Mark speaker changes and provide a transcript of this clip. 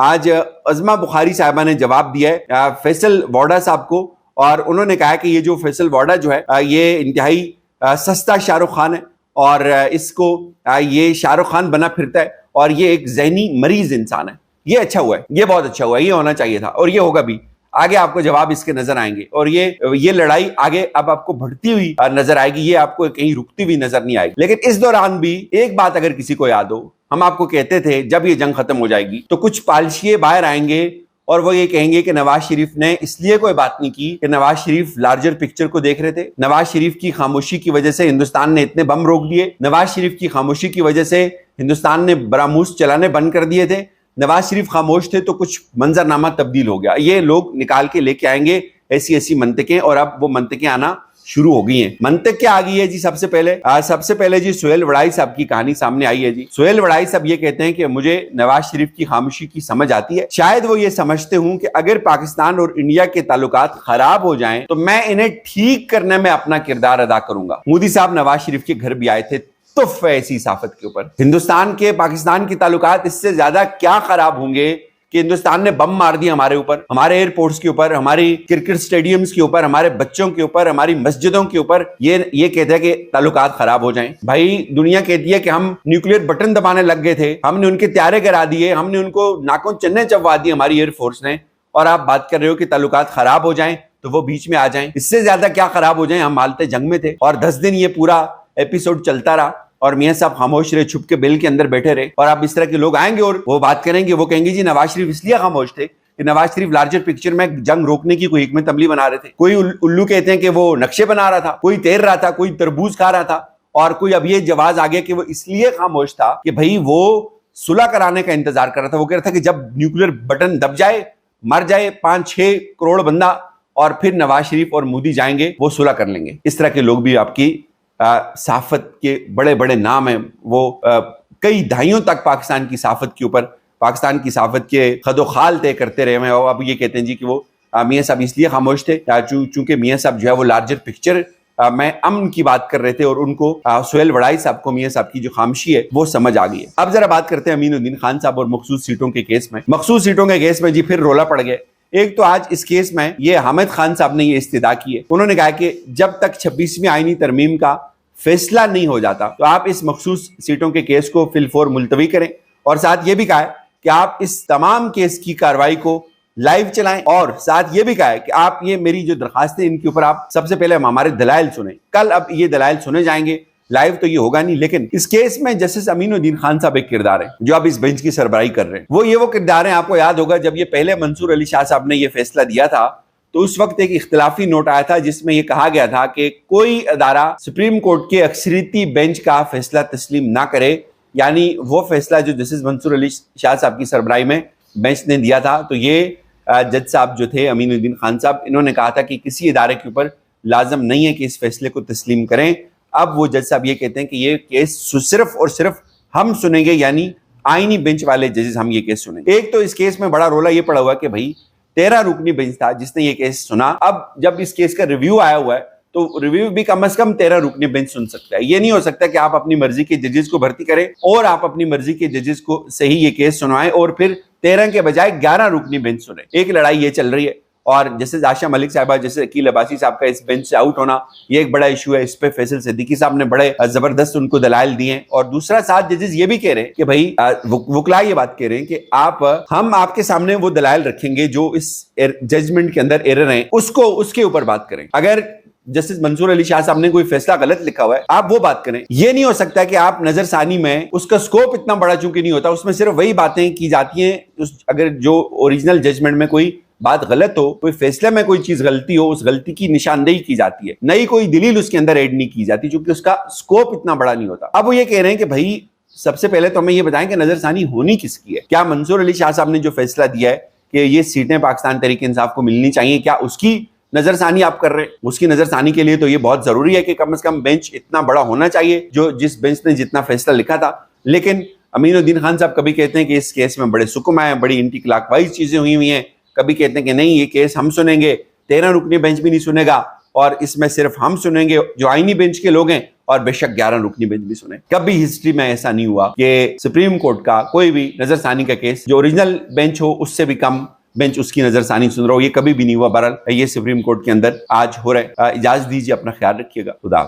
Speaker 1: آج عظمہ بخاری صاحبہ نے جواب دیا ہے فیصل واڈا صاحب کو، اور انہوں نے کہا کہ یہ جو فیصل واڈا جو ہے یہ انتہائی سستا شاہ رخ خان ہے، اور اس کو یہ شاہ رخ خان بنا پھرتا ہے، اور یہ ایک ذہنی مریض انسان ہے۔ یہ اچھا ہوا ہے، یہ بہت اچھا ہوا ہے، یہ ہونا چاہیے تھا، اور یہ ہوگا بھی آگے۔ آپ کو جواب اس کے نظر آئیں گے، اور یہ لڑائی آگے اب آپ کو بڑھتی ہوئی نظر آئے گی، یہ آپ کو کہیں رکتی ہوئی نظر نہیں آئے گی۔ لیکن اس دوران بھی ایک بات اگر کسی کو یاد ہو، ہم آپ کو کہتے تھے جب یہ جنگ ختم ہو جائے گی تو کچھ پالشیے باہر آئیں گے اور وہ یہ کہیں گے کہ نواز شریف نے اس لیے کوئی بات نہیں کی کہ نواز شریف لارجر پکچر کو دیکھ رہے تھے، نواز شریف کی خاموشی کی وجہ سے ہندوستان نے اتنے بم روک دیے، نواز شریف کی خاموشی کی وجہ سے ہندوستان نے براموس چلانے بند کر دیے تھے، نواز شریف خاموش تھے تو کچھ منظرنامہ تبدیل ہو گیا۔ یہ لوگ نکال کے لے کے آئیں گے ایسی منطقیں، اور اب وہ منطقیں آنا شروع ہو گئی ہیں۔ منطق کیا آ گئی ہے جی؟ سب سے پہلے جی سہیل وڑائی صاحب کی کہانی سامنے آئی ہے جی۔ سہیل وڑائی صاحب یہ کہتے ہیں کہ مجھے نواز شریف کی خاموشی کی سمجھ آتی ہے، شاید وہ یہ سمجھتے ہوں کہ اگر پاکستان اور انڈیا کے تعلقات خراب ہو جائیں تو میں انہیں ٹھیک کرنے میں اپنا کردار ادا کروں گا۔ مودی صاحب نواز شریف کے گھر بھی آئے تھے، تف ہے ایسی صافت کے اوپر۔ ہندوستان کے پاکستان کے تعلقات اس سے زیادہ کیا خراب ہوں گے کہ ہندوستان نے بم مار دیا ہمارے اوپر، ہمارے ایئرپورٹس کے اوپر، ہماری کرکٹ سٹیڈیمز کے اوپر، ہمارے بچوں کے اوپر، ہماری مسجدوں کے اوپر۔ یہ کہتے ہیں کہ تعلقات خراب ہو جائیں۔ بھائی دنیا کہتی ہے کہ ہم نیوکلیئر بٹن دبانے لگ گئے تھے، ہم نے ان کے طیارے گرا دیے، ہم نے ان کو ناکوں چنے چبوا دیے ہماری ایئر فورس نے، اور آپ بات کر رہے ہو کہ تعلقات خراب ہو جائیں تو وہ بیچ میں آ جائیں۔ اس سے زیادہ کیا خراب ہو جائیں؟ ہم حالت جنگ میں تھے اور 10 دن یہ پورا ایپیسوڈ چلتا رہا، اور میاں صاحب خاموش رہے، چھپ کے بل کے اندر بیٹھے رہے، اور اب اس طرح کے لوگ آئیں گے اور وہ بات کریں گے، وہ کہیں گے جی نواز شریف اس لیے خاموش تھے کہ نواز شریف لارجر پکچر میں جنگ روکنے کی کوئی حکمت عملی بنا رہے تھے۔ کوئی الو کہتے ہیں کہ وہ نقشے بنا رہا تھا، کوئی تیر رہا تھا، کوئی تربوز کھا رہا تھا، اور کوئی اب یہ جواز آ گیا کہ وہ اس لیے خاموش تھا کہ بھائی وہ صلح کرانے کا انتظار کر رہا تھا۔ وہ کہہ رہا تھا کہ جب نیوکلیئر بٹن دب جائے، مر جائے 5-6 کروڑ بندہ، اور پھر نواز شریف اور مودی جائیں گے، وہ صلح کر لیں گے۔ اس طرح کے لوگ بھی آپ کی صحافت کے بڑے بڑے نام ہیں، وہ کئی دہائیوں تک پاکستان کی صحافت کے اوپر، پاکستان کی صحافت کے خد و خال طے کرتے رہے ہیں، اور اب یہ کہتے ہیں جی کہ وہ میاں صاحب اس لیے خاموش تھے چونکہ میاں صاحب جو ہے وہ لارجر پکچر میں امن کی بات کر رہے تھے، اور ان کو سہیل وڑائی صاحب کو میاں صاحب کی جو خاموشی ہے وہ سمجھ آ گئی ہے۔ اب ذرا بات کرتے ہیں امین الدین خان صاحب اور مخصوص سیٹوں کے کیس میں۔ مخصوص سیٹوں کے کیس میں جی پھر رولا پڑ گئے۔ ایک تو آج اس کیس میں یہ حامد خان صاحب نے یہ استدعا کی ہے، انہوں نے کہا کہ جب تک 26ویں آئینی ترمیم کا فیصلہ نہیں ہو جاتا تو آپ اس مخصوص سیٹوں کے کیس کو فی الفور ملتوی کریں، اور ساتھ یہ بھی کہا ہے کہ آپ اس تمام کیس کی کارروائی کو لائیو چلائیں، اور ساتھ یہ بھی کہا ہے کہ آپ یہ میری جو درخواستیں ان کے اوپر آپ سب سے پہلے ہمارے دلائل سنیں۔ کل اب یہ دلائل سنے جائیں گے، لائیو تو یہ ہوگا نہیں، لیکن اس کیس میں جسٹس امین الدین خان صاحب ایک کردار ہیں جو اب اس بینچ کی سربراہی کر رہے ہیں۔ وہ کردار ہیں، آپ کو یاد ہوگا جب یہ پہلے منصور علی شاہ صاحب نے یہ فیصلہ دیا تھا تو اس وقت ایک اختلافی نوٹ آیا تھا جس میں یہ کہا گیا تھا کہ کوئی ادارہ سپریم کورٹ کے اکثریتی بینچ کا فیصلہ تسلیم نہ کرے، یعنی وہ فیصلہ جو جسٹس منصور علی شاہ صاحب کی سربراہی میں بینچ نے دیا تھا، تو یہ جج صاحب جو تھے امین الدین خان صاحب، انہوں نے کہا تھا کہ کسی ادارے کے اوپر لازم نہیں ہے کہ اس فیصلے کو تسلیم کریں۔ اب وہ جج صاحب یہ کہتے ہیں کہ یہ کیس صرف اور صرف ہم سنیں گے، یعنی آئینی بینچ والے ججز ہم یہ کیس سنیں گے۔ ایک تو اس کیس میں بڑا رولا یہ پڑا ہوا کہ بھائی 13 رکنی بینچ تھا جس نے یہ کیس سنا، اب جب اس کیس کا ریویو آیا ہوا ہے تو ریویو بھی کم از کم 13 رکنی بینچ سن سکتا ہے۔ یہ نہیں ہو سکتا کہ آپ اپنی مرضی کے ججز کو بھرتی کریں اور آپ اپنی مرضی کے ججز کو صحیح یہ کیس سنوائیں اور پھر 13 کے بجائے 11 رکنی بینچ سنیں۔ ایک لڑائی یہ چل رہی ہے، اور جیسے عائشہ ملک صاحبہ، جیسے عقیل عباسی صاحب کا اس بینچ سے آؤٹ ہونا، یہ ایک بڑا ایشو ہے۔ اس پہ فیصل صدیقی صاحب نے بڑے زبردست ان کو دلائل دیے ہیں، اور دوسرا ساتھ ججز یہ بھی کہہ رہے ہیں کہ بھائی وکلا یہ بات کہہ رہے ہیں کہ ہم آپ کے سامنے وہ دلائل رکھیں گے جو اس ججمنٹ کے اندر ایرر ہیں، اس کے اوپر بات کریں۔ اگر جسٹس منصور علی شاہ صاحب نے کوئی فیصلہ غلط لکھا ہوا ہے آپ وہ بات کریں۔ یہ نہیں ہو سکتا کہ آپ نظر ثانی میں، اس کا سکوپ اتنا بڑا چونکہ نہیں ہوتا، اس میں صرف وہی باتیں کی جاتی ہیں اگر جو اوریجنل ججمنٹ میں کوئی بات غلط ہو، کوئی فیصلے میں کوئی چیز غلطی ہو، اس غلطی کی نشاندہی کی جاتی ہے، نئی کوئی دلیل اس کے اندر ایڈ نہیں کی جاتی چونکہ اس کا سکوپ اتنا بڑا نہیں ہوتا۔ اب وہ یہ کہہ رہے ہیں کہ بھائی سب سے پہلے تو ہمیں یہ بتائیں کہ نظر ثانی ہونی کس کی ہے؟ کیا منصور علی شاہ صاحب نے جو فیصلہ دیا ہے کہ یہ سیٹیں پاکستان تحریک انصاف کو ملنی چاہیے، کیا اس کی نظر ثانی آپ کر رہے ہیں؟ اس کی نظر ثانی کے لیے تو یہ بہت ضروری ہے کہ کم از کم بینچ اتنا بڑا ہونا چاہیے جس بینچ نے جتنا فیصلہ لکھا تھا۔ لیکن امین الدین خان صاحب کبھی کہتے ہیں کہ اس کیس میں بڑے سکم ہیں، بڑی اینٹی کلاک وائز چیزیں ہوئی ہیں، کبھی کہتے ہیں کہ نہیں یہ کیس ہم سنیں گے، 13 رکنی بینچ بھی نہیں سنے گا، اور اس میں صرف ہم سنیں گے جو آئینی بینچ کے لوگ ہیں، اور بے شک 11 رکنی بینچ بھی سنے. کبھی ہسٹری میں ایسا نہیں ہوا کہ سپریم کورٹ کا کوئی بھی نظر ثانی کا کیس جو اوریجنل بینچ ہو اس سے بھی کم بینچ اس کی نظر ثانی سن رہا ہو. یہ کبھی بھی نہیں ہوا. بہرحال یہ سپریم کورٹ کے اندر آج ہو رہا ہے. اجازت دیجیے، اپنا خیال رکھیے گا. خدا حافظ.